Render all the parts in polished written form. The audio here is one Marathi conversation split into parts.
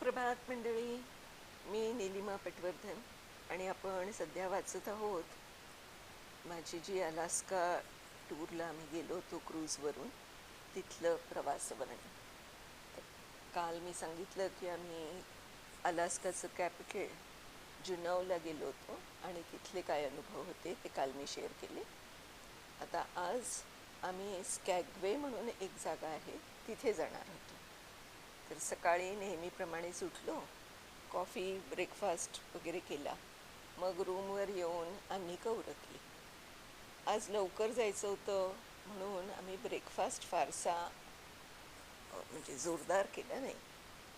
सुप्रभात मंडळी. मी नीलिमा पटवर्धन आणि आपण सध्या वाचत आहोत माझी जी अलास्का टूरला आम्ही गेलो होतो क्रूजवरून, तिथलं प्रवासवर्णन. तर काल मी सांगितलं की आम्ही अलास्काचं कॅपिटल जुनौला गेलो होतो आणि तिथले काय अनुभव होते ते काल मी शेअर केले. आता आज आम्ही स्कॅगवे म्हणून एक जागा आहे तिथे जाणार होतो. तर सकाळी नेहमीप्रमाणेच उठलो, कॉफी ब्रेकफास्ट वगैरे केला, मग रूमवर येऊन आम्ही उरकली. आज लवकर जायचं होतं म्हणून आम्ही ब्रेकफास्ट फारसा म्हणजे जोरदार केला नाही,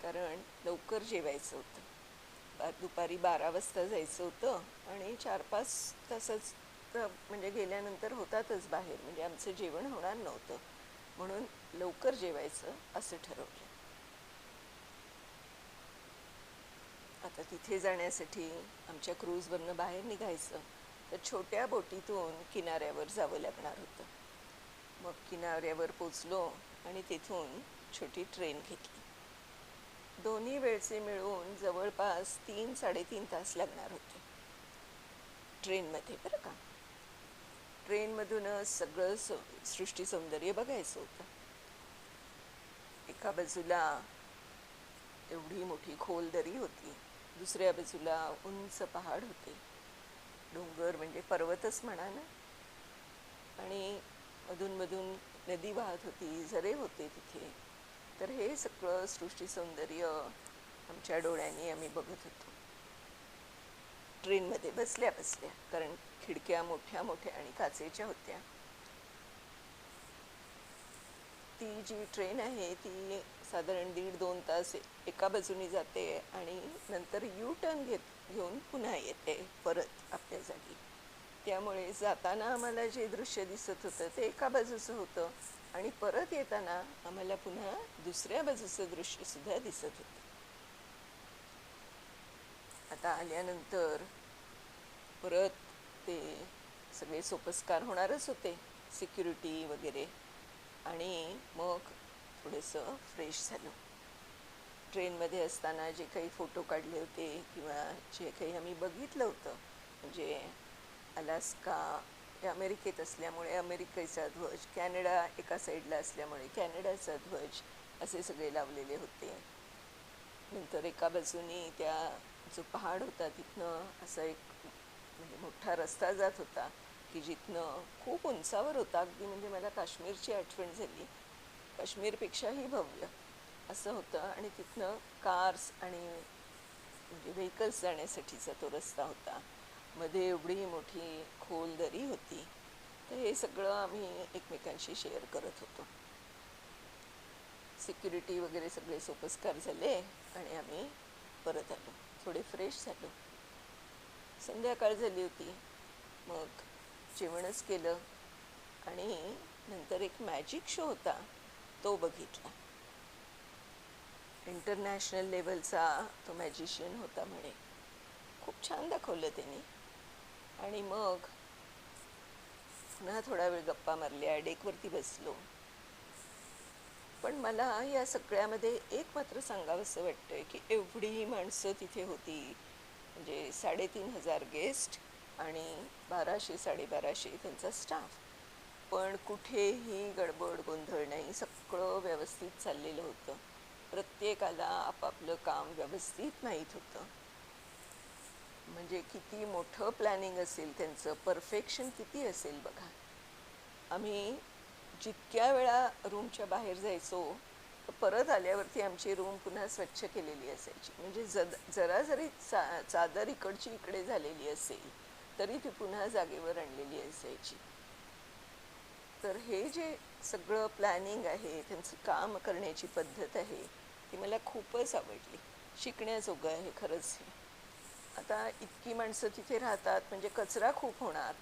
कारण लवकर जेवायचं होतं. दुपारी 12 वाजता जायचं होतं आणि 4-5 तासच म्हणजे गेल्यानंतर होतातच बाहेर, म्हणजे आमचं जेवण होणार नव्हतं, म्हणून लवकर जेवायचं असं ठरवलं. आता तिथे जाण्यासाठी आमच्या क्रूजवरनं बाहेर निघायचं तर छोट्या बोटीतून किनाऱ्यावर जावं लागणार होतं. मग किनाऱ्यावर पोचलो आणि तिथून छोटी ट्रेन घेतली. दोन्ही वेळचे मिळून जवळपास 3-3.5 तास लागणार होते ट्रेनमध्ये, बरं का. ट्रेनमधूनच सगळं सृष्टी सौंदर्य बघायचं होतं. एका बाजूला एवढी मोठी खोल दरी होती, दुसऱ्या बाजूला उंच पहाड होते, डोंगर म्हणजे पर्वतच म्हणा ना, आणि मधून नदी वाहत होती, झरे होते तिथे. तर हे सगळं सृष्टी सौंदर्य आमच्या डोळ्यांनी आम्ही बघत होतो ट्रेनमध्ये बसल्या बसल्या, कारण खिडक्या मोठ्या मोठ्या आणि काचेच्या होत्या. ती जी ट्रेन आहे ती साधारण 1.5-2 तास एका बाजूनी जाते आणि नंतर यू टर्न घेऊन पुन्हा येते परत आपल्या जागी. त्यामुळे जाताना आम्हाला जे दृश्य दिसत होतं ते एका बाजूचं होतं आणि परत येताना आम्हाला पुन्हा दुसऱ्या बाजूचं दृश्यसुद्धा दिसत होतं. आता आल्यानंतर परत ते सगळे सोपस्कार होणारच होते, सिक्युरिटी वगैरे, आणि मग थोडंसं फ्रेश झालो. ट्रेनमध्ये असताना जे काही फोटो काढले होते किंवा जे काही आम्ही बघितलं होतं, म्हणजे अलास्का हे अमेरिकेत असल्यामुळे अमेरिकेचा ध्वज, कॅनडा एका साईडला असल्यामुळे कॅनडाचा ध्वज, असे सगळे लावलेले होते. नंतर एका बाजूनी त्या जो पहाड होता तिथनं असा एक म्हणजे मोठा रस्ता जात होता की जिथनं खूप उंचावर होता अगदी, म्हणजे मला काश्मीरची आठवण झाली. काश्मीरपेक्षाही भव्य असं होतं आणि तिथनं कार्स आणि म्हणजे व्हेकल्स जाण्यासाठीचा तो रस्ता होता. मध्ये एवढी मोठी खोल दरी होती. तर हे सगळं आम्ही एकमेकांशी शेअर करत होतो. सिक्युरिटी वगैरे सगळे सोपस्कार झाले आणि आम्ही परत आलो, थोडे फ्रेश झालो. संध्याकाळ झाली होती, मग जेवणच केलं आणि नंतर एक मॅजिक शो होता तो बघितला. इंटरनॅशनल लेवलचा तो मॅजिशियन होता म्हणे, खूप छान दाखवलं त्यांनी. आणि मग पुन्हा थोडा वेळ गप्पा मारल्या, डेकवरती बसलो. पण मला या सगळ्यामध्ये एक मात्र सांगावंसं वाटतंय की एवढी माणसं तिथे होती, म्हणजे 3,500 गेस्ट आणि 1200-1250 त्यांचा स्टाफ, पण कुठेही गडबड गोंधळ नाही, सगळं व्यवस्थित चाललेलं होतं. प्रत्येकाला आपापलं काम व्यवस्थित माहीत होतं. म्हणजे किती मोठं प्लॅनिंग असेल त्यांचं, परफेक्शन किती असेल बघा. आम्ही जितक्या वेळा रूमच्या बाहेर जायचो परत आल्यावरती आमची रूम पुन्हा स्वच्छ केलेली असायची, म्हणजे जरा जरी चादर इकडची इकडे झालेली असेल तरी ती पुन्हा जागेवर आणलेली असायची. तर हे जे सगळं प्लॅनिंग आहे, त्यांचं काम करण्याची पद्धत आहे, ती मला खूपच आवडली. शिकण्याजोगं आहे खरंच हे. आता इतकी माणसं तिथे राहतात म्हणजे कचरा खूप होणार.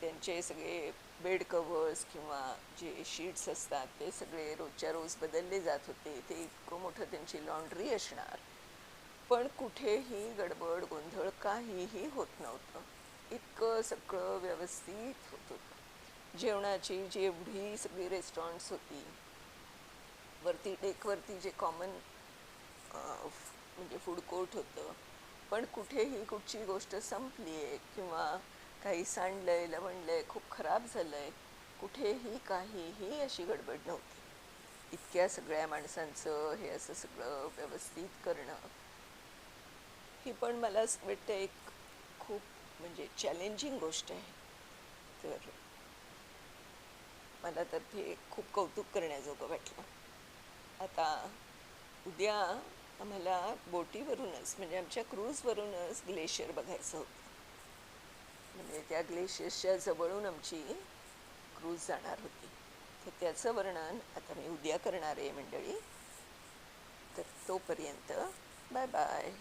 त्यांचे सगळे बेड कव्हर्स किंवा जे शीट्स असतात ते सगळे रोजच्या रोज बदलले जात होते. ते इतकं मोठं त्यांची लॉन्ड्री असणार, पण कुठेही गडबड गोंधळ काहीही होत नव्हतं. इतकं सगळं व्यवस्थित होत होतं. जेवणाची जेवढी सगळी रेस्टॉरंट्स होती, वरती डेकवरती जे कॉमन म्हणजे फूड कोर्ट होतं. पण कुठेही कुठची गोष्ट संपली आहे किंवा काही सांडलंय, लवणलंय, खूप खराब झालंय, कुठेही काहीही अशी गडबड नव्हती. इतक्या सगळ्या माणसांचं हे असं सगळं व्यवस्थित करणं, ही पण मला असं वाटतं एक खूप म्हणजे चॅलेंजिंग गोष्ट आहे. तर मला तर ते खूप कौतुक करण्याजोगं वाटलं. आता उद्या आम्हाला बोटीवरूनच म्हणजे आमच्या क्रूजवरूनच ग्लेशियर बघायचं होतं. म्हणजे त्या ग्लेशियर्सच्या जवळून आमची क्रूज जाणार होती. तर त्याचं वर्णन आता मी उद्या करणार आहे मंडळी. तर तोपर्यंत बाय बाय.